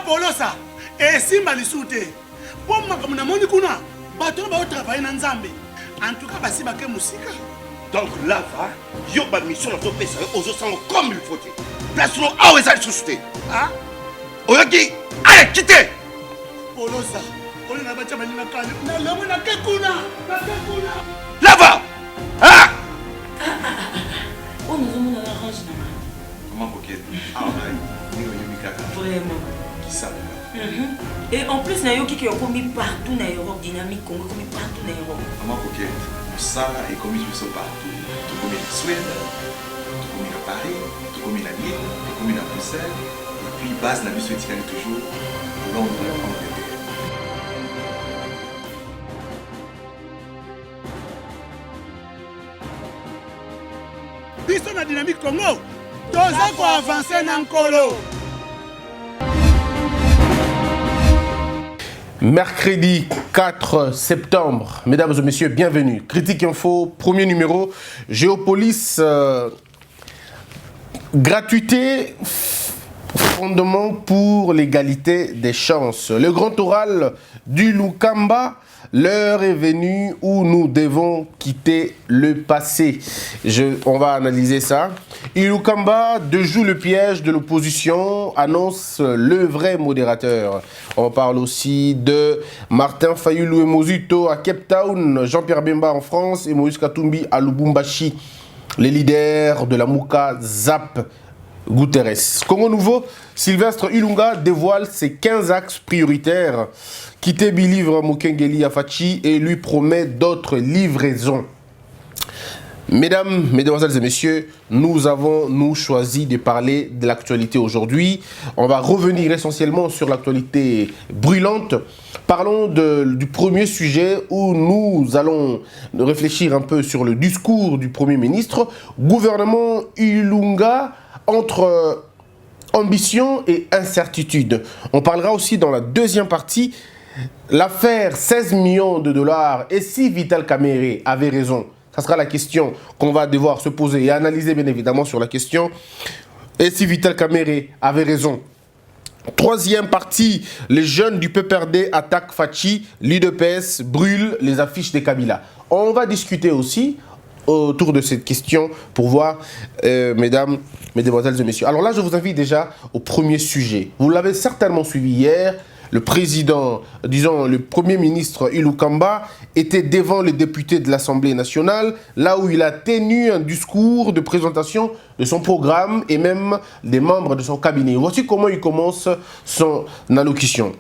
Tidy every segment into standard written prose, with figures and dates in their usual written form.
Polosa, et Simba Lissoute. Pour moi, comme on a kuna, bateau va travailler dans Zambé. En tout cas, basi baké musique. Donc là, va, yo ba mission dans ton pays, aux autres comme il faut. Place nous à où est-ce société. Ah? Oyaki, allez, quittez. Polosa, on a battu ma ligne na la mona kekuna, na kekuna. Là-bas. Ah! Oh, nous avons la range. Comment coquette? Ah, ouais. Vraiment. Qui ça? Et en plus, il y a qui ont commis partout dans l'Europe, dynamique, commis partout dans l'Europe. Comment coquette? Ça est commis partout. Tout comme en Suède, tout comme à Paris, tout comme à Lille, tout comme à Bruxelles. Et puis, base la mission est toujours Londres, Angleterre. Biso na dynamique Congo, toza ko avancer na nkolo. Mercredi 4 septembre, mesdames et messieurs, bienvenue. Critique Info, premier numéro, Géopolis, gratuité, fondement pour l'égalité des chances. Le grand oral du Lukamba, l'heure est venue où nous devons quitter le passé. On va analyser ça. Ilukamba, de joue le piège de l'opposition, annonce le vrai modérateur. On parle aussi de Martin Fayulu et Mozuto à Cape Town, Jean-Pierre Bemba en France et Moïse Katumbi à Lubumbashi. Les leaders de la Mouka ZAP Guterres. Congo Nouveau, Sylvestre Ilunga dévoile ses 15 axes prioritaires. Kitebi livre Mukengeli Afachi et lui promet d'autres livraisons. Mesdames, mesdemoiselles et messieurs, nous avons choisi de parler de l'actualité aujourd'hui. On va revenir essentiellement sur l'actualité brûlante. Parlons du premier sujet où nous allons réfléchir un peu sur le discours du Premier ministre. Gouvernement Ilunga entre ambition et incertitude. On parlera aussi dans la deuxième partie l'affaire 16 millions de dollars et si Vital Kamerhe avait raison. Ça sera la question qu'on va devoir se poser et analyser bien évidemment sur la question. Et si Vital Kamerhe avait raison. Troisième partie, les jeunes du PPRD attaquent Fachi, l'UDPS brûle les affiches de Kabila. On va discuter aussi autour de cette question pour voir, mesdames, mesdemoiselles et messieurs. Alors là, je vous invite déjà au premier sujet. Vous l'avez certainement suivi hier. Le président, disons le premier ministre Ilukamba était devant les députés de l'Assemblée nationale, là où il a tenu un discours de présentation de son programme et même des membres de son cabinet. Voici comment il commence son allocution.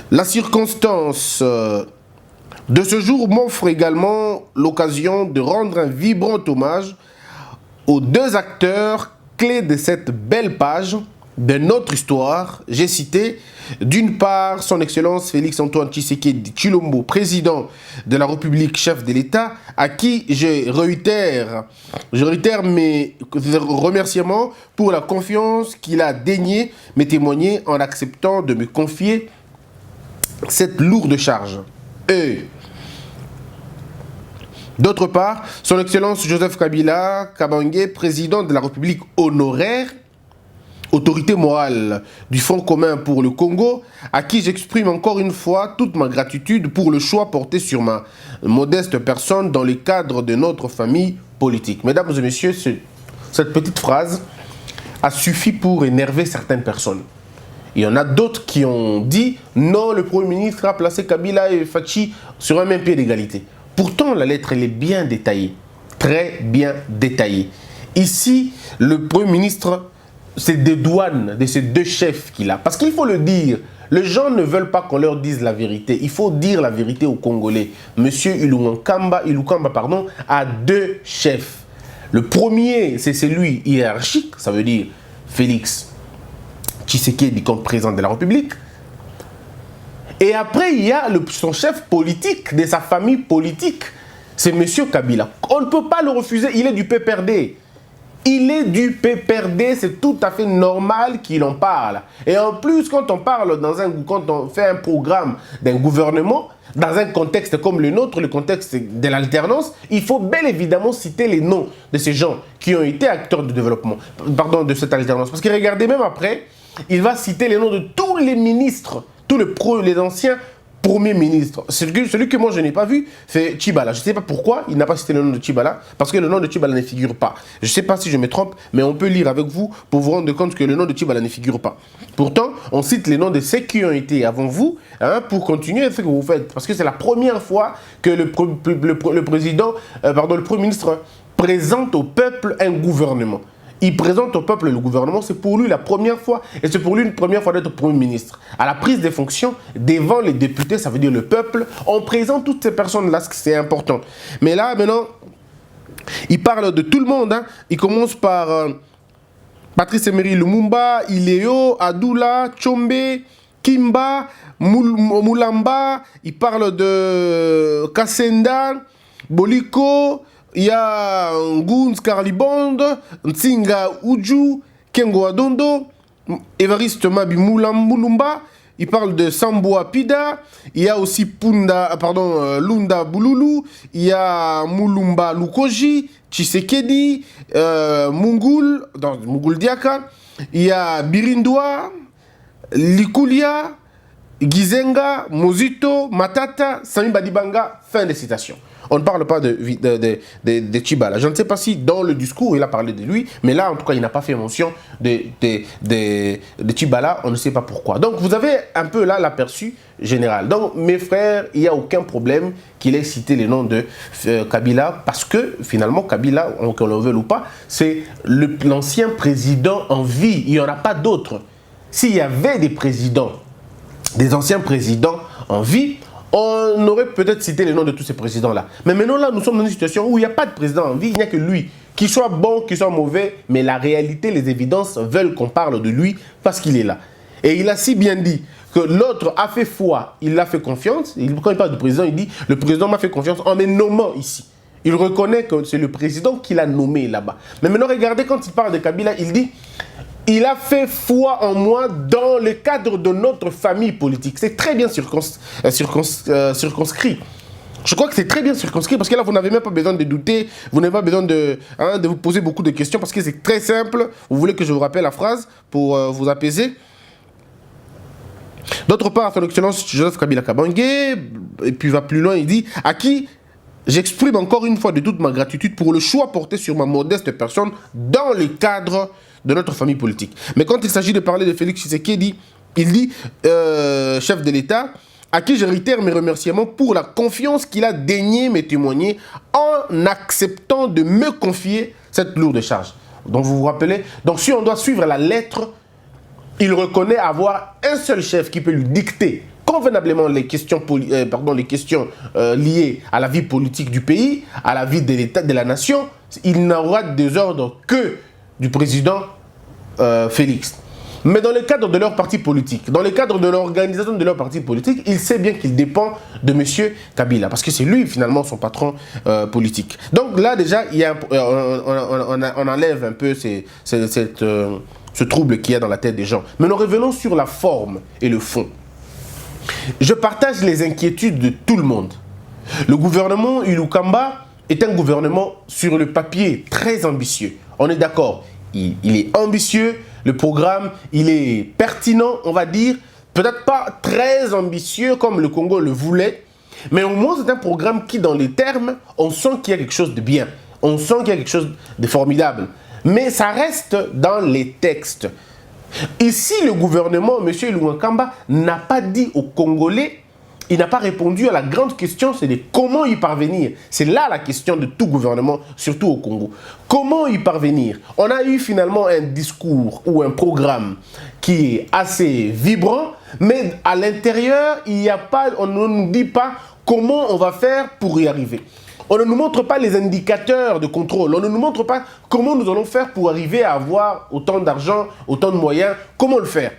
La circonstance de ce jour m'offre également l'occasion de rendre un vibrant hommage aux deux acteurs clés de cette belle page de notre histoire. J'ai cité d'une part son Excellence Félix-Antoine Tshisekedi Tshilombo, président de la République, chef de l'État, à qui je réitère mes remerciements pour la confiance qu'il a daigné me témoigner en acceptant de me confier cette lourde charge. Et d'autre part, son Excellence Joseph Kabila Kabange, président de la République honoraire, autorité morale du Front commun pour le Congo, à qui j'exprime encore une fois toute ma gratitude pour le choix porté sur ma modeste personne dans le cadre de notre famille politique. Mesdames et messieurs, cette petite phrase a suffi pour énerver certaines personnes. Il y en a d'autres qui ont dit non, le Premier ministre a placé Kabila et Fachi sur un même pied d'égalité. Pourtant, la lettre, elle est bien détaillée, très bien détaillée. Ici, le Premier ministre, c'est des douanes de ces deux chefs qu'il a. Parce qu'il faut le dire, les gens ne veulent pas qu'on leur dise la vérité. Il faut dire la vérité aux Congolais. Monsieur Ilukamba a deux chefs. Le premier, c'est celui hiérarchique, ça veut dire Félix Tshisekedi comme président de la République. Et après, il y a son chef politique, de sa famille politique. C'est monsieur Kabila. On ne peut pas le refuser, il est du PPRD. Il est du PPRD, c'est tout à fait normal qu'il en parle. Et en plus, quand on parle quand on fait un programme d'un gouvernement, dans un contexte comme le nôtre, le contexte de l'alternance, il faut bel évidemment citer les noms de ces gens qui ont été acteurs de développement, pardon, de cette alternance. Parce que regardez, même après, il va citer les noms de tous les ministres, les anciens premiers ministres. Celui que moi je n'ai pas vu, c'est Tchibala. Je ne sais pas pourquoi il n'a pas cité le nom de Tchibala, parce que le nom de Tchibala ne figure pas. Je ne sais pas si je me trompe, mais on peut lire avec vous pour vous rendre compte que le nom de Tchibala ne figure pas. Pourtant, on cite les noms de ceux qui ont été avant vous, hein, pour continuer ce que vous faites. Parce que c'est la première fois que le Premier ministre présente au peuple un gouvernement. Il présente au peuple le gouvernement, c'est pour lui la première fois, et c'est pour lui une première fois d'être Premier ministre. À la prise des fonctions, devant les députés, ça veut dire le peuple, on présente toutes ces personnes-là, c'est important. Mais là, maintenant, il parle de tout le monde. Hein. Il commence par Patrice Emery Lumumba, Ileo, Adoula, Tchombe, Kimba, Moulamba. Il parle de Kassenda, Boliko. Il y a Nguns Karlibond, Nsinga Uju, Kengo Adondo, Évariste Mabi Moulumba. Il parle de Samboa Pida. Il y a aussi Lunda Bululu. Il y a Moulumba Lukoji, Tshisekedi, Mungul Diaka. Il y a Birindwa, Likulia, Gizenga, Mozito, Matata, Sami Badibanga. Fin de citation. On ne parle pas de Tchibala. Je ne sais pas si dans le discours il a parlé de lui, mais là en tout cas il n'a pas fait mention de Tchibala, on ne sait pas pourquoi. Donc vous avez un peu là l'aperçu général. Donc mes frères, il n'y a aucun problème qu'il ait cité les noms de Kabila, parce que finalement Kabila, qu'on le veuille ou pas, c'est l'ancien président en vie, il n'y en a pas d'autres. S'il y avait des présidents, des anciens présidents en vie, on aurait peut-être cité les noms de tous ces présidents-là. Mais maintenant, là, nous sommes dans une situation où il n'y a pas de président en vie, il n'y a que lui. Qu'il soit bon, qu'il soit mauvais, mais la réalité, les évidences veulent qu'on parle de lui parce qu'il est là. Et il a si bien dit que l'autre a fait foi, il a fait confiance. Quand il parle du président, il dit, le président m'a fait confiance en me nommant ici. Il reconnaît que c'est le président qui l'a nommé là-bas. Mais maintenant, regardez, quand il parle de Kabila, il dit... Il a fait foi en moi dans le cadre de notre famille politique. C'est très bien circonscrit. Je crois que c'est très bien circonscrit parce que là, vous n'avez même pas besoin de douter. Vous n'avez pas besoin de vous poser beaucoup de questions parce que c'est très simple. Vous voulez que je vous rappelle la phrase pour vous apaiser? D'autre part, son excellence Joseph Kabila Kabange, et puis va plus loin, il dit « À qui j'exprime encore une fois de toute ma gratitude pour le choix porté sur ma modeste personne dans le cadre de notre famille politique. » Mais quand il s'agit de parler de Félix Tshisekedi, il dit, chef de l'État, à qui je réitère mes remerciements pour la confiance qu'il a daigné me témoigner en acceptant de me confier cette lourde charge. Donc vous vous rappelez, donc si on doit suivre la lettre, il reconnaît avoir un seul chef qui peut lui dicter convenablement les questions, liées à la vie politique du pays, à la vie de l'État, de la nation. Il n'aura des ordres que du président Félix. Mais dans le cadre de leur parti politique, dans le cadre de l'organisation de leur parti politique, il sait bien qu'il dépend de M. Kabila, parce que c'est lui finalement son patron politique. Donc là déjà, il y a on enlève un peu ce trouble qu'il y a dans la tête des gens. Mais nous revenons sur la forme et le fond. Je partage les inquiétudes de tout le monde. Le gouvernement Ilukamba est un gouvernement sur le papier très ambitieux. On est d'accord, il est ambitieux, le programme, il est pertinent, on va dire, peut-être pas très ambitieux comme le Congo le voulait, mais au moins c'est un programme qui, dans les termes, on sent qu'il y a quelque chose de bien, on sent qu'il y a quelque chose de formidable. Mais ça reste dans les textes. Ici, le gouvernement, M. Ilukamba, n'a pas dit aux Congolais, il n'a pas répondu à la grande question, c'est de comment y parvenir. C'est là la question de tout gouvernement, surtout au Congo. Comment y parvenir? On a eu finalement un discours ou un programme qui est assez vibrant, mais à l'intérieur, on ne nous dit pas comment on va faire pour y arriver. On ne nous montre pas les indicateurs de contrôle. On ne nous montre pas comment nous allons faire pour arriver à avoir autant d'argent, autant de moyens. Comment le faire?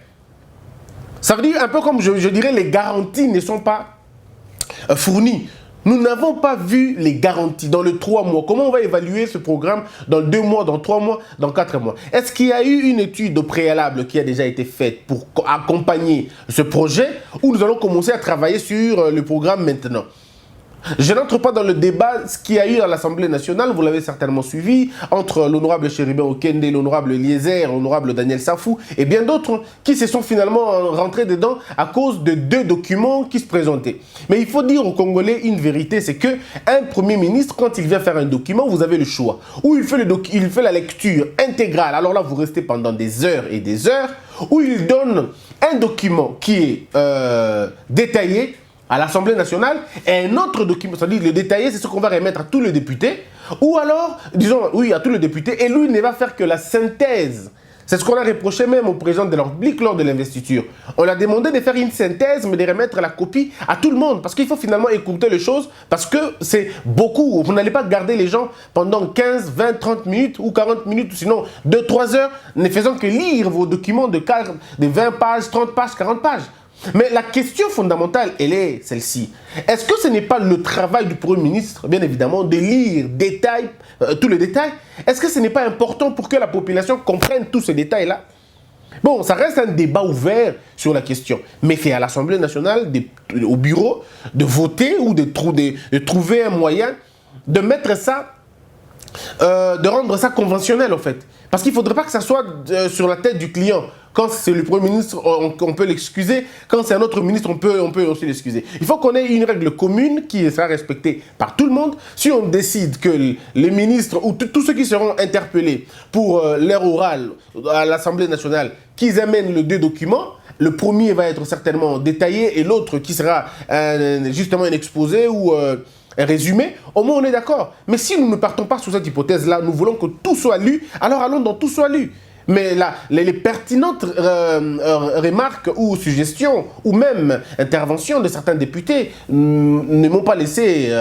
Ça veut dire un peu comme je dirais, les garanties ne sont pas fournies. Nous n'avons pas vu les garanties dans les 3 mois. Comment on va évaluer ce programme dans 2 mois, dans 3 mois, dans 4 mois? Est-ce qu'il y a eu une étude au préalable qui a déjà été faite pour accompagner ce projet ou nous allons commencer à travailler sur le programme maintenant? Je n'entre pas dans le débat, ce qu'il y a eu à l'Assemblée nationale, vous l'avez certainement suivi, entre l'honorable Chéribin Okende, l'honorable Eliezer, l'honorable Daniel Safou et bien d'autres qui se sont finalement rentrés dedans à cause de 2 documents qui se présentaient. Mais il faut dire aux Congolais une vérité, c'est qu'un Premier ministre, quand il vient faire un document, vous avez le choix. Ou il fait la lecture intégrale, alors là vous restez pendant des heures et des heures, ou il donne un document qui est détaillé à l'Assemblée nationale, et un autre document, c'est-à-dire le détaillé, c'est ce qu'on va remettre à tous les députés, ou alors, disons, oui, à tous les députés, et lui ne va faire que la synthèse. C'est ce qu'on a reproché même au président de la République lors de l'investiture. On a demandé de faire une synthèse, mais de remettre la copie à tout le monde, parce qu'il faut finalement écouter les choses, parce que c'est beaucoup. Vous n'allez pas garder les gens pendant 15, 20, 30 minutes, ou 40 minutes, ou sinon 2-3 heures, ne faisant que lire vos documents de 20 pages, 30 pages, 40 pages. Mais la question fondamentale, elle est celle-ci. Est-ce que ce n'est pas le travail du Premier ministre, bien évidemment, de lire tous les détails? Est-ce que ce n'est pas important pour que la population comprenne tous ces détails-là? Bon, ça reste un débat ouvert sur la question. Mais c'est à l'Assemblée nationale, au bureau, de voter ou de trouver un moyen de mettre ça, de rendre ça conventionnel, en fait. Parce qu'il ne faudrait pas que ça soit sur la tête du client. Quand c'est le Premier ministre, on peut l'excuser. Quand c'est un autre ministre, on peut aussi l'excuser. Il faut qu'on ait une règle commune qui sera respectée par tout le monde. Si on décide que les ministres ou tous ceux qui seront interpellés pour leur oral à l'Assemblée nationale, qu'ils amènent les 2 documents, le premier va être certainement détaillé et l'autre qui sera justement un exposé ou un résumé, au moins on est d'accord. Mais si nous ne partons pas sur cette hypothèse-là, nous voulons que tout soit lu, alors allons dans tout soit lu. Mais là, les pertinentes remarques ou suggestions, ou même interventions de certains députés ne m'ont pas laissé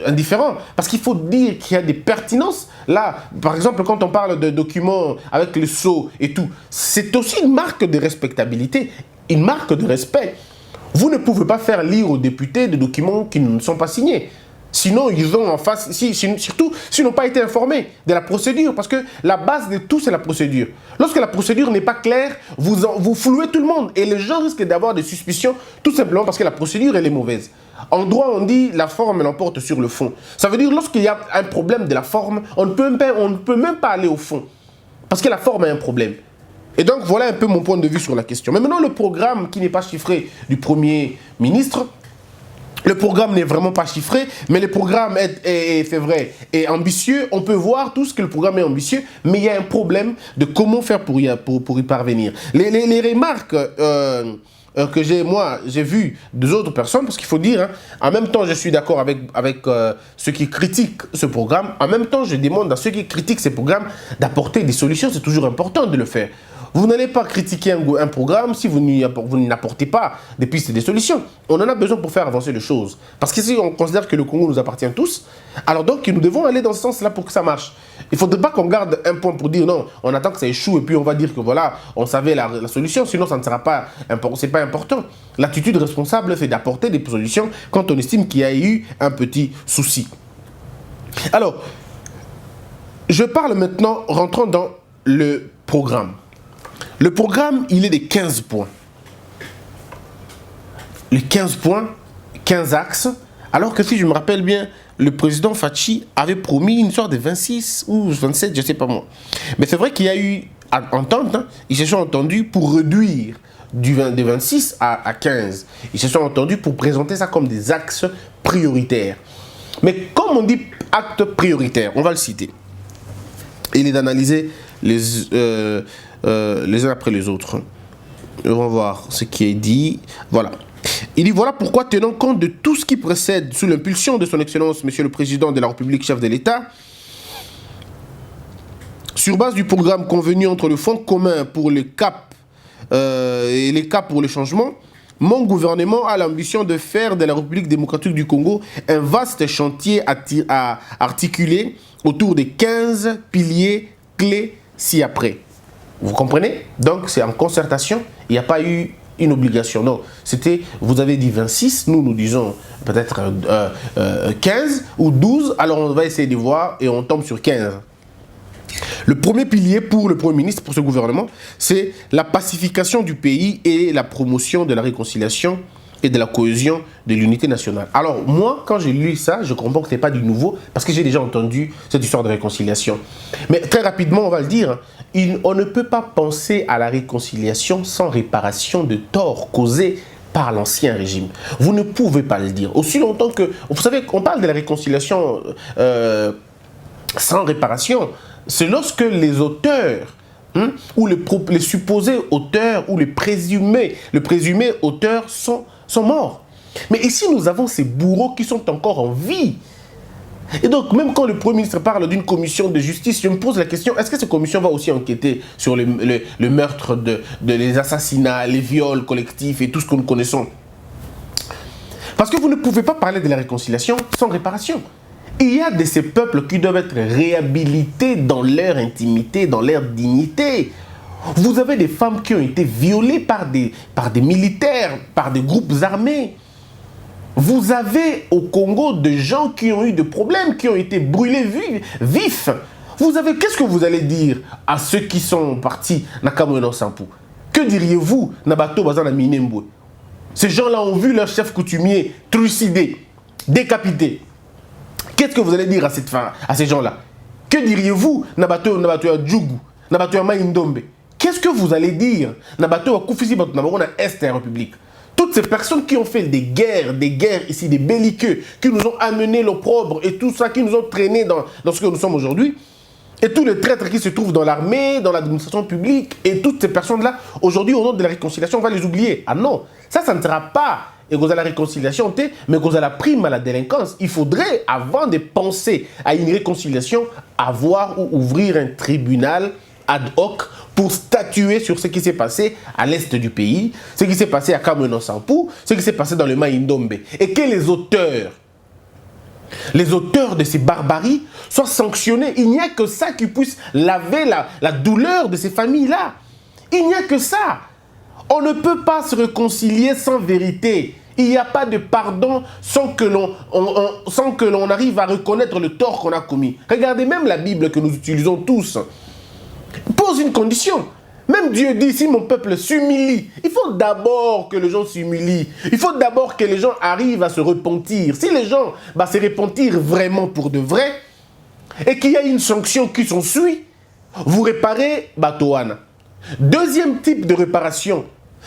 indifférent. Parce qu'il faut dire qu'il y a des pertinences. Là, par exemple, quand on parle de documents avec le sceau et tout, c'est aussi une marque de respectabilité, une marque de respect. Vous ne pouvez pas faire lire aux députés des documents qui ne sont pas signés. Sinon, ils ont en face, surtout s'ils n'ont pas été informés de la procédure, parce que la base de tout, c'est la procédure. Lorsque la procédure n'est pas claire, vous flouez tout le monde et les gens risquent d'avoir des suspicions, tout simplement parce que la procédure, elle est mauvaise. En droit, on dit la forme l'emporte sur le fond. Ça veut dire lorsqu'il y a un problème de la forme, on ne peut même pas aller au fond, parce que la forme a un problème. Et donc, voilà un peu mon point de vue sur la question. Mais maintenant, le programme qui n'est pas chiffré du Premier ministre, le programme n'est vraiment pas chiffré, mais le programme c'est vrai, est ambitieux. On peut voir tout ce que le programme est ambitieux, mais il y a un problème de comment faire pour y parvenir. Les remarques que j'ai vues des autres personnes, parce qu'il faut dire, hein, en même temps je suis d'accord avec ceux qui critiquent ce programme, en même temps je demande à ceux qui critiquent ce programme d'apporter des solutions, c'est toujours important de le faire. Vous n'allez pas critiquer un programme si vous n'apportez pas des pistes et des solutions. On en a besoin pour faire avancer les choses. Parce qu'ici, on considère que le Congo nous appartient tous. Alors donc, nous devons aller dans ce sens-là pour que ça marche. Il ne faudrait pas qu'on garde un point pour dire non, on attend que ça échoue et puis on va dire que voilà, on savait la solution, sinon ça ne sera pas, c'est pas important. L'attitude responsable, c'est d'apporter des solutions quand on estime qu'il y a eu un petit souci. Alors, je parle maintenant, rentrons dans le programme. Le programme, il est de 15 points. Les 15 points, 15 axes, alors que si je me rappelle bien, le président Fachi avait promis une sorte de 26 ou 27, je ne sais pas moi. Mais c'est vrai qu'il y a eu entente, hein, ils se sont entendus pour réduire de 26 à 15. Ils se sont entendus pour présenter ça comme des axes prioritaires. Mais comme on dit acte prioritaire, on va le citer. Il est d'analyser les uns après les autres. On va voir ce qui est dit. Voilà. Il dit voilà pourquoi, tenant compte de tout ce qui précède sous l'impulsion de son Excellence, Monsieur le Président de la République, chef de l'État, sur base du programme convenu entre le Fonds commun pour le cap et les caps pour le changement, mon gouvernement a l'ambition de faire de la République démocratique du Congo un vaste chantier à articuler autour des 15 piliers clés ci-après. Vous comprenez? Donc c'est en concertation, il n'y a pas eu une obligation. Non, c'était, vous avez dit 26, nous disons peut-être 15 ou 12, alors on va essayer de voir et on tombe sur 15. Le premier pilier pour le Premier ministre, pour ce gouvernement, c'est la pacification du pays et la promotion de la réconciliation et de la cohésion de l'unité nationale. Alors moi, quand j'ai lu ça, je comprends que ce n'est pas du nouveau, parce que j'ai déjà entendu cette histoire de réconciliation. Mais très rapidement, on va le dire, on ne peut pas penser à la réconciliation sans réparation de torts causés par l'ancien régime. Vous ne pouvez pas le dire. Aussi longtemps que... Vous savez, on parle de la réconciliation sans réparation. C'est lorsque les auteurs, ou les supposés auteurs, ou les présumés auteurs sont morts. Mais ici, nous avons ces bourreaux qui sont encore en vie. Et donc, même quand le Premier ministre parle d'une commission de justice, je me pose la question, est-ce que cette commission va aussi enquêter sur le meurtre, les assassinats, les viols collectifs et tout ce que nous connaissons? Parce que vous ne pouvez pas parler de la réconciliation sans réparation. Il y a de ces peuples qui doivent être réhabilités dans leur intimité, dans leur dignité. Vous avez des femmes qui ont été violées par des militaires, par des groupes armés. Vous avez au Congo des gens qui ont eu des problèmes, qui ont été brûlés vifs. Vous avez, qu'est-ce que vous allez dire à ceux qui sont partis na Kamono Sampou? Que diriez-vous na bateau bazana Minembwe? Ces gens-là ont vu leur chef coutumier trucidé, décapité. Qu'est-ce que vous allez dire à ces gens-là? Que diriez-vous na bateau à Djougou, na bateau à Maïndombe? Qu'est-ce que vous allez dire na bateau à Koufisi, bateau na Est de la République? Toutes ces personnes qui ont fait des guerres ici, des belliqueux, qui nous ont amené l'opprobre et tout ça, qui nous ont traînés dans ce que nous sommes aujourd'hui, et tous les traîtres qui se trouvent dans l'armée, dans l'administration publique, et toutes ces personnes-là, aujourd'hui, au nom de la réconciliation, on va les oublier. Ah non, ça ne sera pas et cause à la réconciliation, mais cause à la prime à la délinquance. Il faudrait, avant de penser à une réconciliation, avoir ou ouvrir un tribunal ad hoc pour statuer sur ce qui s'est passé à l'est du pays, ce qui s'est passé à Kamono Sampou, ce qui s'est passé dans le Maïndombe. Et que les auteurs de ces barbaries soient sanctionnés. Il n'y a que ça qui puisse laver la douleur de ces familles-là. Il n'y a que ça. On ne peut pas se réconcilier sans vérité. Il n'y a pas de pardon sans que l'on arrive à reconnaître le tort qu'on a commis. Regardez même la Bible que nous utilisons tous. Pose une condition. Même Dieu dit, si mon peuple s'humilie, il faut d'abord que les gens s'humilient. Il faut d'abord que les gens arrivent à se repentir. Si les gens se repentir vraiment pour de vrai, et qu'il y a une sanction qui s'ensuit, vous réparez Batoana. Deuxième type de réparation,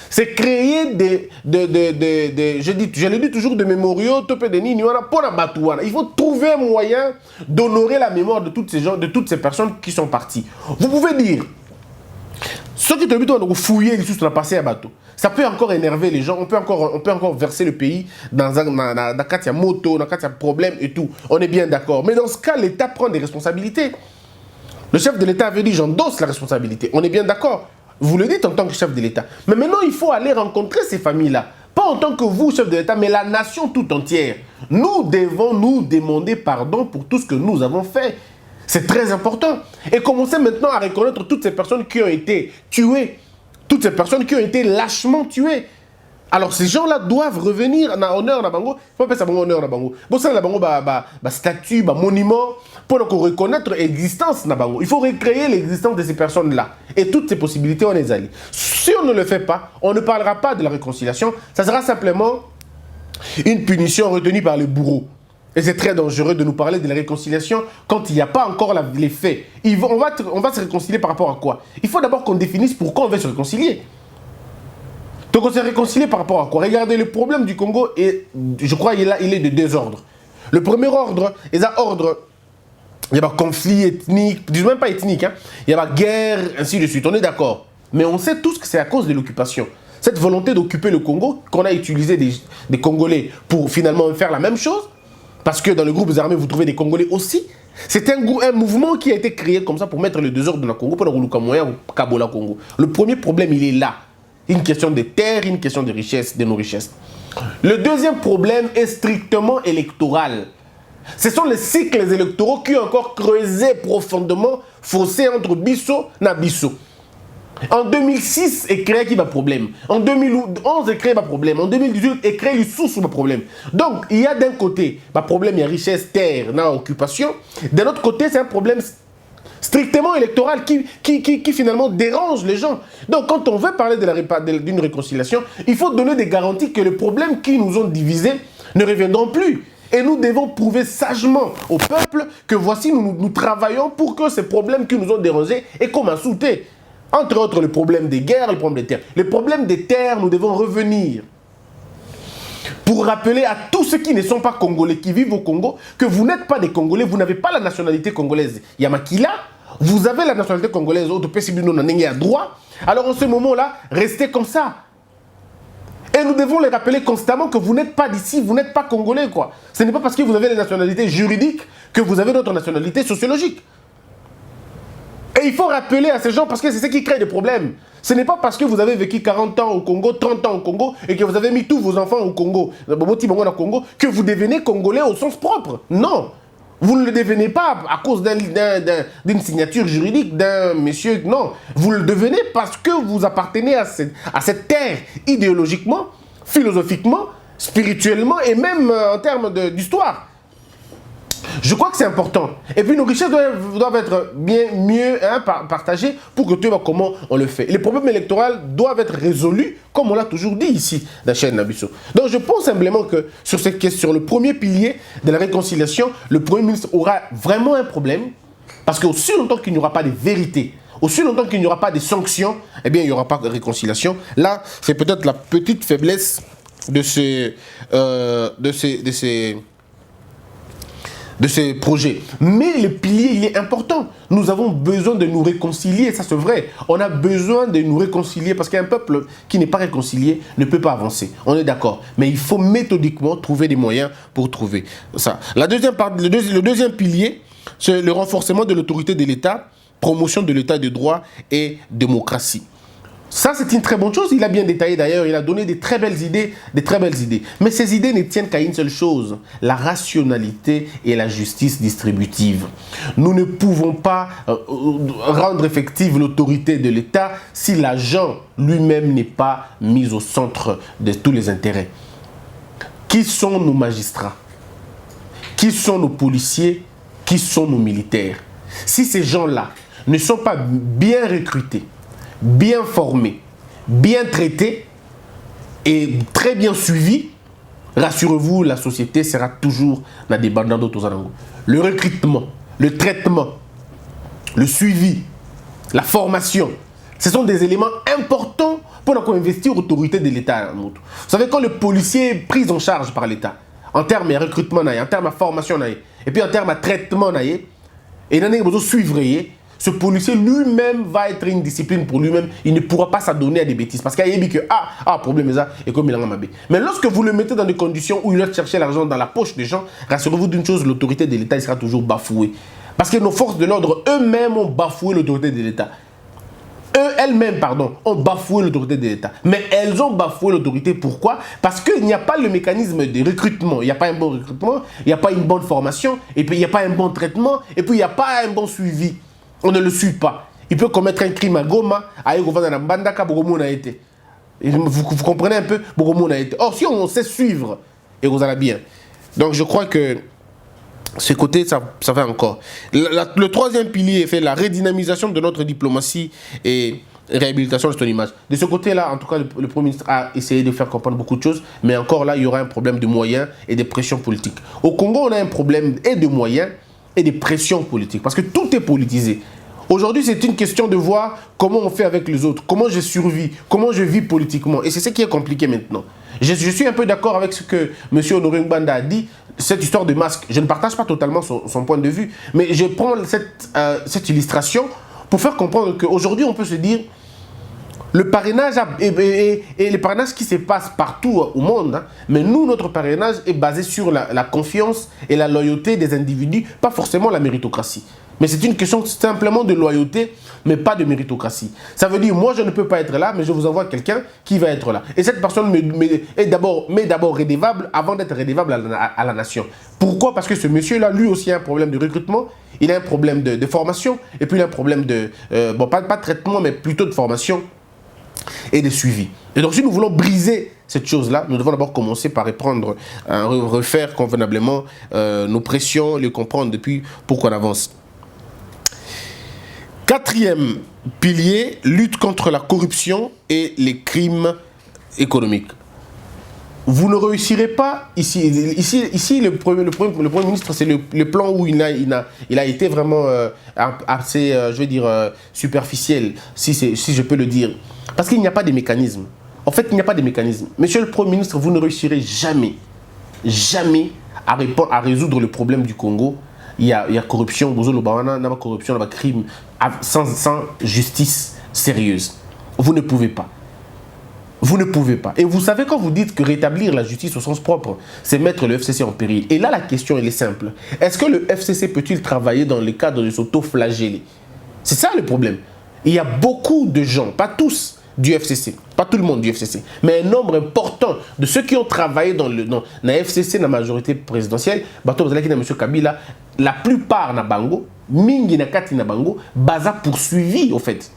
c'est créer je le dis toujours, de mémoriaux, pour la Batouana. Il faut trouver un moyen d'honorer la mémoire de toutes ces personnes qui sont parties. Vous pouvez dire, ceux qui te fouiller les sous sur la passé à bateau, ça peut encore énerver les gens, on peut encore verser le pays dans un cas de moto, dans un cas de problème et tout. On est bien d'accord. Mais dans ce cas, l'État prend des responsabilités. Le chef de l'État avait dit, j'endosse la responsabilité. On est bien d'accord. Vous le dites en tant que chef de l'État. Mais maintenant, il faut aller rencontrer ces familles-là. Pas en tant que vous, chef de l'État, mais la nation tout entière. Nous devons nous demander pardon pour tout ce que nous avons fait. C'est très important. Et commencer maintenant à reconnaître toutes ces personnes qui ont été tuées. Toutes ces personnes qui ont été lâchement tuées. Alors ces gens-là doivent revenir en honneur na bango. Il faut appeler ça honneur na bango. Bon ça na bango statut, monument pour qu'on reconnaître l'existence na bango. Il faut recréer l'existence de ces personnes-là et toutes ces possibilités on les allie. Si on ne le fait pas, on ne parlera pas de la réconciliation. Ça sera simplement une punition retenue par les bourreaux. Et c'est très dangereux de nous parler de la réconciliation quand il n'y a pas encore les faits. On va se réconcilier par rapport à quoi? Il faut d'abord qu'on définisse pourquoi on veut se réconcilier. Donc on s'est réconcilié par rapport à quoi? Regardez, le problème du Congo, je crois qu'il est de deux ordres. Le premier ordre, il y a un conflit ethnique, je ne dis même pas ethnique, il y a une guerre, ainsi de suite, on est d'accord. Mais on sait tous que c'est à cause de l'occupation. Cette volonté d'occuper le Congo, qu'on a utilisé des Congolais pour finalement faire la même chose, parce que dans le groupe armé, vous trouvez des Congolais aussi. C'est un mouvement qui a été créé comme ça pour mettre le désordre dans le Congo, pour le Kamoya ou Kabola Congo. Le premier problème, il est là. Une question de terre, une question de richesse, de nos richesses. Le deuxième problème est strictement électoral. Ce sont les cycles électoraux qui ont encore creusé profondément, fossé entre Bisso et Bisso. En 2006, il créé qui va problème. En 2011, il créé un problème. En 2018, il créé le sous-sous problème. Donc, il y a d'un côté, problème, il y a richesse, terre, occupation. D'un autre côté, c'est un problème strictement électorale qui finalement dérange les gens. Donc quand on veut parler d'une réconciliation, il faut donner des garanties que les problèmes qui nous ont divisés ne reviendront plus. Et nous devons prouver sagement au peuple que voici, nous travaillons pour que ces problèmes qui nous ont dérangés aient comme un sauté. Entre autres, le problème des guerres, le problème des terres. Les problèmes des terres, nous devons revenir. Pour rappeler à tous ceux qui ne sont pas Congolais, qui vivent au Congo, que vous n'êtes pas des Congolais, vous n'avez pas la nationalité congolaise. Yamakila, vous avez la nationalité congolaise, à droit. Alors en ce moment-là, restez comme ça. Et nous devons les rappeler constamment que vous n'êtes pas d'ici, vous n'êtes pas Congolais, quoi. Ce n'est pas parce que vous avez la nationalité juridique que vous avez notre nationalité sociologique. Et il faut rappeler à ces gens, parce que c'est ce qui crée des problèmes. Ce n'est pas parce que vous avez vécu 40 ans au Congo, 30 ans au Congo, et que vous avez mis tous vos enfants au Congo, que vous devenez Congolais au sens propre. Non. Vous ne le devenez pas à cause d'une signature juridique d'un monsieur. Non. Vous le devenez parce que vous appartenez à cette terre idéologiquement, philosophiquement, spirituellement et même en termes d'histoire. Je crois que c'est important. Et puis nos richesses doivent être mieux partagées pour que tu vois comment on le fait. Les problèmes électoraux doivent être résolus, comme on l'a toujours dit ici, dans la chaîne Nabisso. Donc je pense simplement que sur cette question, sur le premier pilier de la réconciliation, le Premier ministre aura vraiment un problème, parce qu'aussi longtemps qu'il n'y aura pas de vérité, aussi longtemps qu'il n'y aura pas de sanctions, eh bien il n'y aura pas de réconciliation. Là, c'est peut-être la petite faiblesse de ces projets. Mais le pilier, il est important. Nous avons besoin de nous réconcilier, ça c'est vrai. On a besoin de nous réconcilier parce qu'un peuple qui n'est pas réconcilié ne peut pas avancer. On est d'accord. Mais il faut méthodiquement trouver des moyens pour trouver ça. Le deuxième pilier, c'est le renforcement de l'autorité de l'État, promotion de l'État de droit et démocratie. Ça, c'est une très bonne chose. Il a bien détaillé d'ailleurs. Il a donné des très belles idées, Mais ces idées ne tiennent qu'à une seule chose, la rationalité et la justice distributive. Nous ne pouvons pas rendre effective l'autorité de l'État si l'agent lui-même n'est pas mis au centre de tous les intérêts. Qui sont nos magistrats? Qui sont nos policiers? Qui sont nos militaires? Si ces gens-là ne sont pas bien recrutés, bien formés, bien traités et très bien suivis, rassurez-vous, la société sera toujours dans des bandes d'autres. Le recrutement, le traitement, le suivi, la formation, ce sont des éléments importants pour investir l'autorité de l'État. Vous savez, quand le policier est pris en charge par l'État, en termes de recrutement, en termes de formation, et puis en termes de traitement, et il y a besoin de suivre, ce policier lui-même va être une discipline pour lui-même. Il ne pourra pas s'adonner à des bêtises. Parce qu'il y a dit que, problème est ça, et comme il a mabé. Mais lorsque vous le mettez dans des conditions où il va chercher l'argent dans la poche des gens, rassurez-vous d'une chose, l'autorité de l'État sera toujours bafouée. Parce que nos forces de l'ordre eux-mêmes ont bafoué l'autorité de l'État. Elles-mêmes, ont bafoué l'autorité de l'État. Mais elles ont bafoué l'autorité. Pourquoi? Parce qu'il n'y a pas le mécanisme de recrutement. Il n'y a pas un bon recrutement, il n'y a pas une bonne formation, et puis il n'y a pas un bon traitement, et puis il n'y a pas un bon suivi. On ne le suit pas. Il peut commettre un crime à Goma, à Mbandaka, vous comprenez un peu? Or, si on sait suivre, et vous allez bien. Donc, je crois que ce côté, ça va encore. Le troisième pilier fait la redynamisation de notre diplomatie et réhabilitation de son image. De ce côté-là, en tout cas, le Premier ministre a essayé de faire comprendre beaucoup de choses, mais encore là, il y aura un problème de moyens et de pression politique. Au Congo, on a un problème et de moyens et des pressions politiques, parce que tout est politisé. Aujourd'hui, c'est une question de voir comment on fait avec les autres, comment je survis, comment je vis politiquement. Et c'est ce qui est compliqué maintenant. Je suis un peu d'accord avec ce que M. Honoré Ngbanda a dit, cette histoire de masque. Je ne partage pas totalement son point de vue, mais je prends cette illustration pour faire comprendre qu'aujourd'hui, on peut se dire, le parrainage et les parrainages qui se passent partout au monde, mais nous, notre parrainage est basé sur la confiance et la loyauté des individus, pas forcément la méritocratie. Mais c'est une question simplement de loyauté, mais pas de méritocratie. Ça veut dire, moi, je ne peux pas être là, mais je vous envoie quelqu'un qui va être là. Et cette personne est d'abord redevable avant d'être redevable à la nation. Pourquoi? Parce que ce monsieur-là, lui aussi, a un problème de recrutement, il a un problème de formation, et puis il a un problème de, pas de traitement, mais plutôt de formation et de suivi. Et donc, si nous voulons briser cette chose-là, nous devons d'abord commencer par refaire convenablement nos pressions, les comprendre depuis pour qu'on avance. Quatrième pilier, lutte contre la corruption et les crimes économiques. Vous ne réussirez pas ici. Ici le Premier ministre, c'est le plan où il a été vraiment assez, je veux dire, superficiel, si je peux le dire. Parce qu'il n'y a pas de mécanisme. En fait, il n'y a pas de mécanisme. Monsieur le Premier ministre, vous ne réussirez jamais à résoudre le problème du Congo. Il y a corruption, corruption, crime, sans justice sérieuse. Vous ne pouvez pas. Vous ne pouvez pas. Et vous savez, quand vous dites que rétablir la justice au sens propre, c'est mettre le FCC en péril. Et là, la question, elle est simple. Est-ce que le FCC peut-il travailler dans le cadre de s'auto-flageller? C'est ça le problème. Il y a beaucoup de gens, pas tous du FCC, pas tout le monde du FCC, mais un nombre important de ceux qui ont travaillé dans la FCC, dans la majorité présidentielle, M. Kabila, la plupart na bango, mingi na kati na bango, baza poursuivi au fait.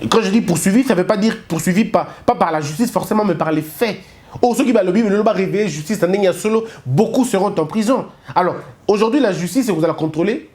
Et quand je dis poursuivi, ça ne veut pas dire poursuivi pas par la justice forcément, mais par les faits. Oh, ceux qui le Bible, réveiller justice, beaucoup seront en prison. Alors, aujourd'hui, la justice, vous allez la contrôler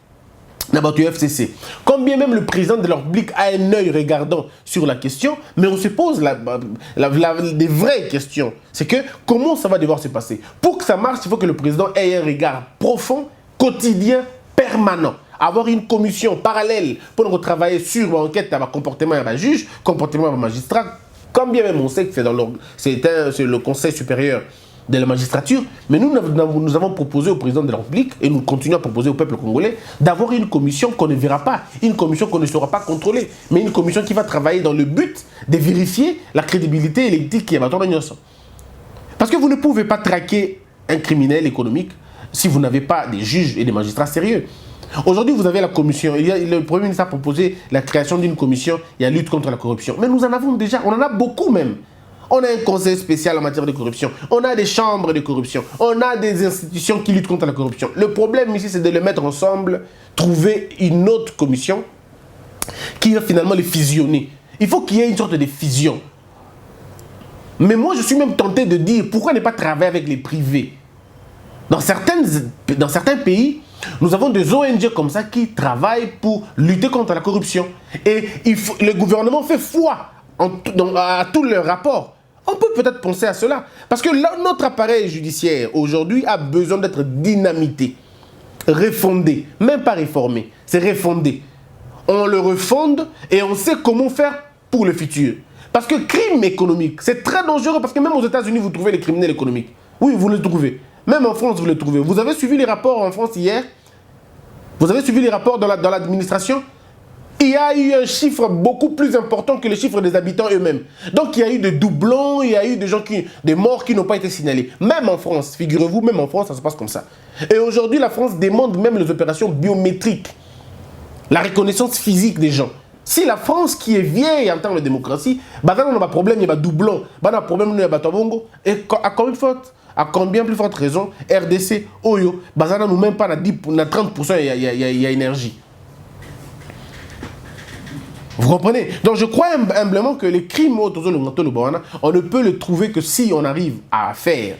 dans le FCC. Quand bien même le président de la République a un œil regardant sur la question, mais on se pose des vraies questions. C'est que comment ça va devoir se passer? Pour que ça marche, il faut que le président ait un regard profond, quotidien, permanent. Avoir une commission parallèle pour travailler sur l'enquête de comportement de juge, comportement de magistrat, quand bien même on sait que c'est le Conseil supérieur de la magistrature, mais nous avons proposé au président de la République, et nous continuons à proposer au peuple congolais, d'avoir une commission qu'on ne verra pas, une commission qu'on ne saura pas contrôler, mais une commission qui va travailler dans le but de vérifier la crédibilité et l'éthique qui est à Parce que vous ne pouvez pas traquer un criminel économique si vous n'avez pas des juges et des magistrats sérieux. Aujourd'hui, vous avez la commission. Le Premier ministre a proposé la création d'une commission et la lutte contre la corruption. Mais nous en avons déjà, on en a beaucoup même. On a un conseil spécial en matière de corruption. On a des chambres de corruption. On a des institutions qui luttent contre la corruption. Le problème ici, c'est de les mettre ensemble, trouver une autre commission qui va finalement les fusionner. Il faut qu'il y ait une sorte de fusion. Mais moi, je suis même tenté de dire, pourquoi ne pas travailler avec les privés? Dans certains pays, nous avons des ONG comme ça qui travaillent pour lutter contre la corruption. Et le gouvernement fait foi à tous leurs rapports. On peut peut-être penser à cela. Parce que notre appareil judiciaire, aujourd'hui, a besoin d'être dynamité, refondé. Même pas réformé, c'est refondé. On le refonde et on sait comment faire pour le futur. Parce que crime économique, c'est très dangereux. Parce que même aux États-Unis, vous trouvez les criminels économiques. Oui, vous le trouvez. Même en France, vous le trouvez. Vous avez suivi les rapports en France hier? Vous avez suivi les rapports dans l'administration? Il y a eu un chiffre beaucoup plus important que le chiffre des habitants eux-mêmes. Donc il y a eu des doublons, il y a eu des morts qui n'ont pas été signalés. Même en France, figurez-vous, même en France, ça se passe comme ça. Et aujourd'hui, la France demande même les opérations biométriques. La reconnaissance physique des gens. Si la France, qui est vieille en termes de démocratie, on a un problème, il y a des doublons, on a un problème, il y a des bongo. Et à combien plus forte raison, RDC, Oyo, Bazana nous même pas à 30%, il y a énergie. Vous comprenez? Donc je crois humblement que les crimes, on ne peut le trouver que si on arrive à faire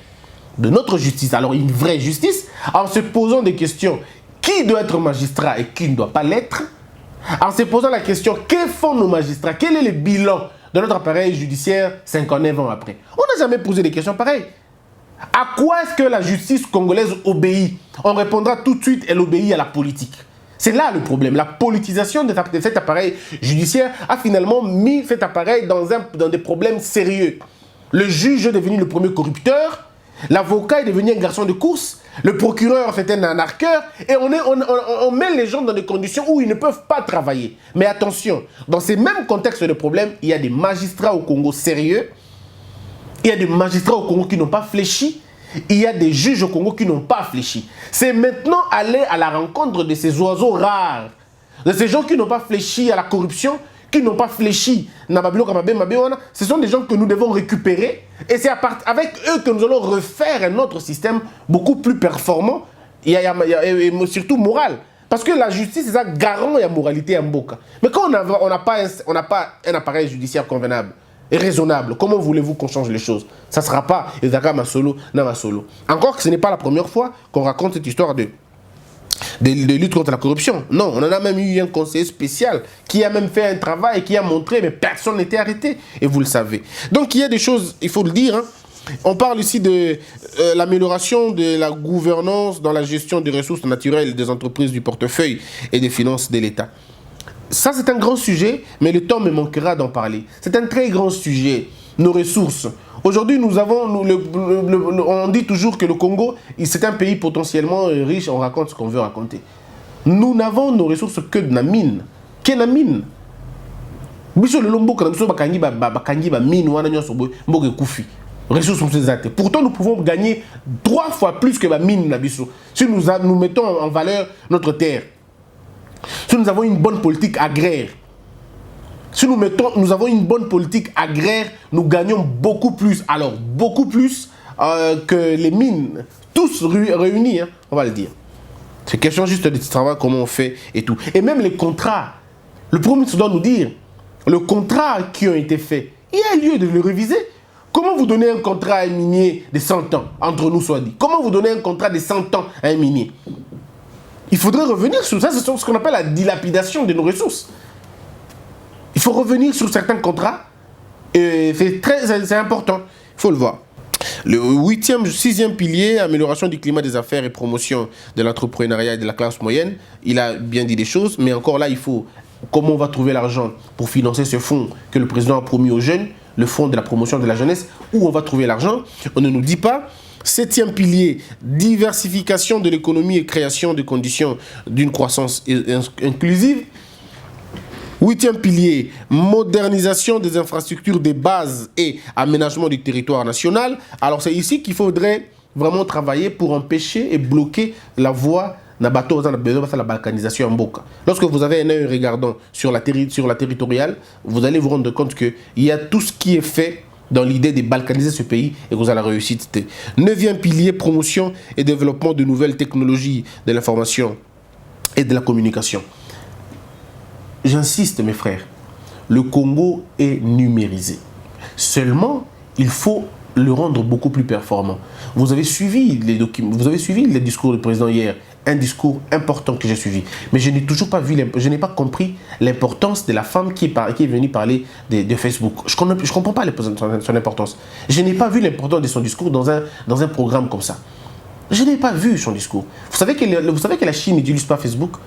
de notre justice, alors une vraie justice, en se posant des questions, qui doit être magistrat et qui ne doit pas l'être, en se posant la question, que font nos magistrats? Quel est le bilan de notre appareil judiciaire 59 ans après? On n'a jamais posé des questions pareilles. À quoi est-ce que la justice congolaise obéit? On répondra tout de suite, elle obéit à la politique. C'est là le problème. La politisation de cet appareil judiciaire a finalement mis cet appareil dans des problèmes sérieux. Le juge est devenu le premier corrupteur, l'avocat est devenu un garçon de course, le procureur c'est un arnaqueur, et on met les gens dans des conditions où ils ne peuvent pas travailler. Mais attention, dans ces mêmes contextes de problème, il y a des magistrats au Congo sérieux, il y a des magistrats au Congo qui n'ont pas fléchi, il y a des juges au Congo qui n'ont pas fléchi. C'est maintenant aller à la rencontre de ces oiseaux rares, de ces gens qui n'ont pas fléchi à la corruption, qui n'ont pas fléchi. Ce sont des gens que nous devons récupérer et c'est avec eux que nous allons refaire un autre système beaucoup plus performant et surtout moral. Parce que la justice, c'est ça, garant et la moralité en boca. Mais quand on n'a pas un appareil judiciaire convenable et raisonnable, comment voulez-vous qu'on change les choses? Ça ne sera pas Ezaka Masolo, Namasolo. Encore que ce n'est pas la première fois qu'on raconte cette histoire de lutte contre la corruption. Non, on en a même eu un conseiller spécial qui a même fait un travail, qui a montré, mais personne n'était arrêté. Et vous le savez. Donc il y a des choses, il faut le dire, hein. On parle ici de l'amélioration de la gouvernance dans la gestion des ressources naturelles des entreprises du portefeuille et des finances de l'État. Ça, c'est un grand sujet, mais le temps me manquera d'en parler. C'est un très grand sujet, nos ressources. Aujourd'hui, nous avons, on dit toujours que le Congo, c'est un pays potentiellement riche, on raconte ce qu'on veut raconter. Nous n'avons nos ressources que de la mine. Que la mine. Pourtant, nous pouvons gagner 3 fois plus que la mine. Si nous mettons en valeur notre terre. Si nous avons une bonne politique agraire. Si nous avons une bonne politique agraire, nous gagnons beaucoup plus. Alors, beaucoup plus que les mines. Tous réunis, hein, on va le dire. C'est question juste de travail, comment on fait et tout. Et même les contrats. Le Premier ministre doit nous dire, le contrat qui ont été faits, il y a lieu de le réviser. Comment vous donnez un contrat à un minier de 100 ans, entre nous soit dit? Comment vous donnez un contrat de 100 ans à un minier? Il faudrait revenir sur ça, c'est ce qu'on appelle la dilapidation de nos ressources. Il faut revenir sur certains contrats, et c'est important, il faut le voir. Le 6e pilier, amélioration du climat des affaires et promotion de l'entrepreneuriat et de la classe moyenne, il a bien dit des choses, mais encore là, il faut, comment on va trouver l'argent pour financer ce fonds que le président a promis aux jeunes, le fonds de la promotion de la jeunesse, où on va trouver l'argent, on ne nous dit pas. 7e pilier, diversification de l'économie et création de conditions d'une croissance inclusive. 8e pilier, modernisation des infrastructures de base et aménagement du territoire national. Alors c'est ici qu'il faudrait vraiment travailler pour empêcher et bloquer la voie la balkanisation en Boka. Lorsque vous avez un œil regardant sur la territoriale, vous allez vous rendre compte qu'il y a tout ce qui est fait dans l'idée de balkaniser ce pays et que vous allez réussir. 9e pilier, promotion et développement de nouvelles technologies de l'information et de la communication. J'insiste, mes frères, le Congo est numérisé. Seulement, il faut le rendre beaucoup plus performant. Vous avez suivi les documents, vous avez suivi le discours du président hier, un discours important que j'ai suivi. Mais je n'ai toujours pas vu, je n'ai pas compris l'importance de la femme qui est venue parler de Facebook. Je ne comprends pas son importance. Je n'ai pas vu l'importance de son discours dans un programme comme ça. Je n'ai pas vu son discours. Vous savez que la Chine n'utilise pas Facebook?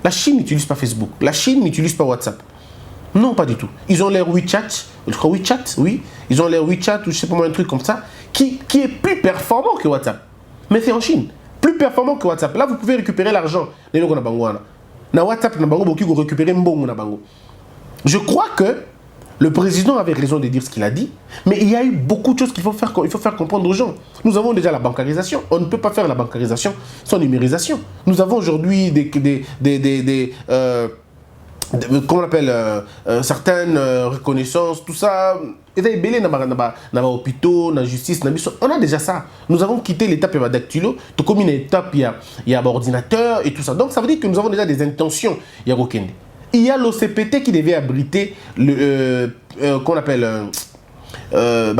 La Chine n'utilise pas Facebook. La Chine n'utilise pas WhatsApp. Non, pas du tout. Ils ont leur WeChat, je crois WeChat, oui. Ils ont leur WeChat ou je sais pas moi, un truc comme ça, qui est plus performant que WhatsApp. Mais c'est en Chine. Plus performant que WhatsApp. Là, vous pouvez récupérer l'argent. Na WhatsApp, vous récupérer mbongo na bango. Je crois que le président avait raison de dire ce qu'il a dit, mais il y a eu beaucoup de choses qu'il faut faire comprendre aux gens. Nous avons déjà la bancarisation. On ne peut pas faire la bancarisation sans numérisation. Nous avons aujourd'hui comment on appelle, certaines reconnaissances, tout ça. Hôpitaux, la justice, on a déjà ça. Nous avons quitté l'étape dactylo, tout comme une étape, il y a ordinateur et tout ça. Donc ça veut dire que nous avons déjà des intentions. Il y a l'OCPT qui devait abriter qu'on appelle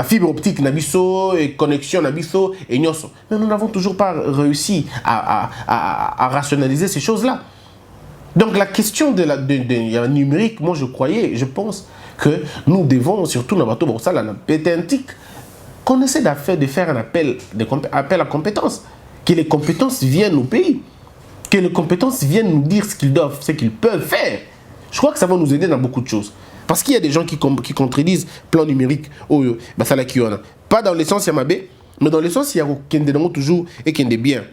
fibre optique nabiso et connexion nabiso et nyoso. Mais nous n'avons toujours pas réussi à rationaliser ces choses-là. Donc la question de la numérique, moi je pense que nous devons, surtout dans bateau Borsala, dans pétentique, qu'on essaie de faire un appel à compétences. Que les compétences viennent au pays. Que les compétences viennent nous dire ce qu'ils doivent, ce qu'ils peuvent faire. Je crois que ça va nous aider dans beaucoup de choses. Parce qu'il y a des gens qui contredisent plan numérique. Pas dans le sens Yamabé, mais dans le sens il y a toujours et qu'il y a bien.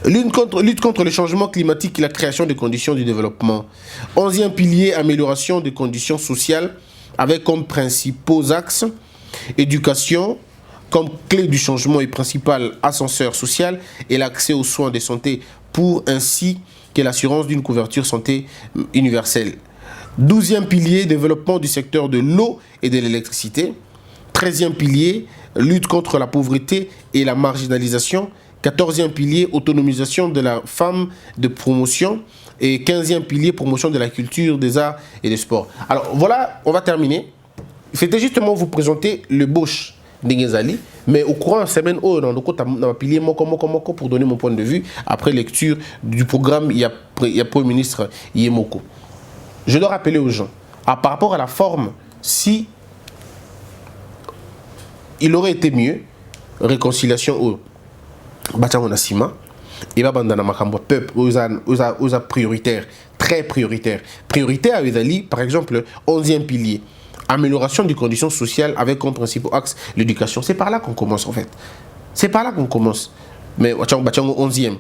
Lutte contre le changement climatique et la création des conditions du développement. 11e pilier, amélioration des conditions sociales avec comme principaux axes éducation, comme clé du changement et principal ascenseur social et l'accès aux soins de santé pour ainsi que l'assurance d'une couverture santé universelle. 12e pilier, développement du secteur de l'eau et de l'électricité. 13e pilier, lutte contre la pauvreté et la marginalisation. 14e pilier, autonomisation de la femme de promotion. Et 15e pilier, promotion de la culture, des arts et des sports. Alors voilà, on va terminer. C'était justement vous présenter le Bosch, Ndengezali. Mais au courant de la semaine, on a pilier moko pour donner mon point de vue. Après lecture du programme, il y a Premier ministre Yemoko. Je dois rappeler aux gens, par rapport à la forme, si il aurait été mieux, réconciliation au Bachangonasima, et Bandana Makambo, peuple, aux prioritaire, très prioritaire. Prioritaire à Ezali, par exemple, 11e pilier. Amélioration des conditions sociales avec comme principal axe l'éducation. C'est par là qu'on commence en fait. C'est par là qu'on commence. Mais 11e.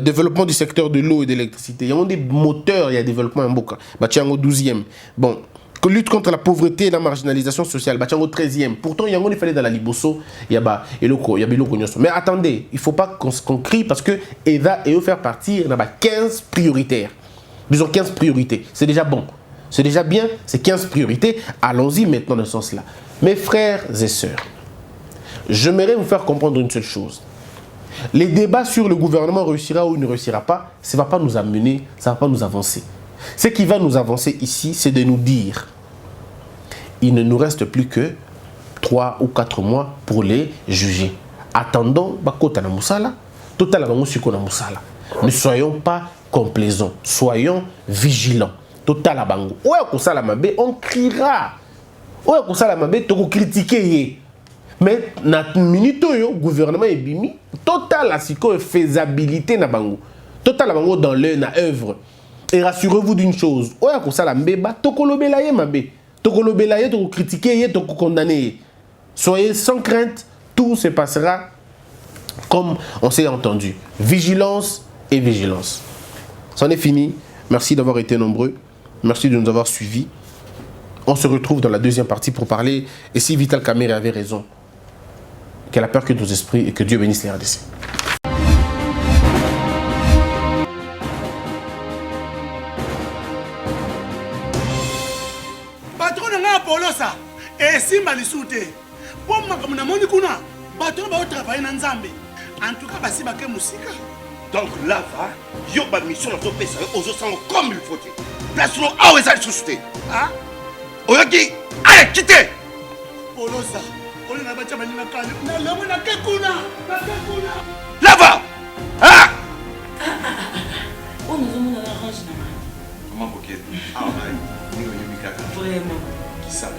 Développement du secteur de l'eau et de l'électricité. Il y a des moteurs, il y a développement en Boka. 12e. Bon. Lutte contre la pauvreté et la marginalisation sociale. 13e. Pourtant, il y a un fallait dans la Liboso. Il y a Biloko. Mais attendez, il ne faut pas qu'on crie parce que EDA et eux faire partir, il y a 15 prioritaires. Disons 15 priorités. C'est déjà bon. C'est déjà bien, c'est 15 priorités. Allons-y maintenant dans ce sens-là. Mes frères et sœurs, j'aimerais vous faire comprendre une seule chose. Les débats sur le gouvernement réussira ou ne réussira pas, ça ne va pas nous amener, ça ne va pas nous avancer. Ce qui va nous avancer ici, c'est de nous dire il ne nous reste plus que 3 ou 4 mois pour les juger. Attendons, ne soyons pas complaisants, soyons vigilants. Total bango. On criera. On critiquer. Mais na minute le gouvernement est bimi. Total la faisabilité na bango. Total bango dans l'œuvre. Et rassurez-vous d'une chose. On ça la mbeba tokolobela ye mabe. Tokolobela ye to critiquer ye to condamner. Soyez sans crainte, tout se passera comme on s'est entendu. Vigilance et vigilance. C'en est fini. Merci d'avoir été nombreux. Merci de nous avoir suivis. On se retrouve dans la deuxième partie pour parler. Et si Vital Kamerhe avait raison, qu'elle a peur que nos esprits et que Dieu bénisse les RDC. Patron n'a Apollo ça. Et si Malisouté. Pour moi comme na moni kuna. Patron va travailler dans Nzambe. En tout cas basi baké musika. Donc là va, yo ba mission na to pesa aux sango comme il faut. Place no awe za susute. Ah? Oyoki, allez quittez. Apollo ça. On n'a pas de na kanya. Na lomo na kekuna. Na kekuna. Là va. Ah! On nous a mis orange na main. Comment coquette? Ah ouais. Vraiment. Qui ça?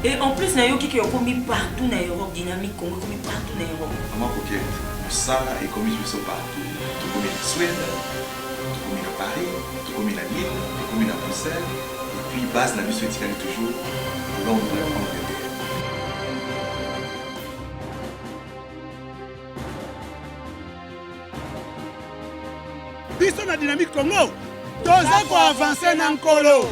Et en plus, Nayo qui est commis partout dans l'Europe, dynamique, commis partout dans l'Europe. Comment coquette? Ça est commis partout. Tout comme en Suède, tout comme à Paris, tout comme à Lille, tout comme à Bruxelles. Et puis, base la mission éthique toujours Londres, Angleterre. Biso na dynamique Congo. Toza ko avancer na nkolo.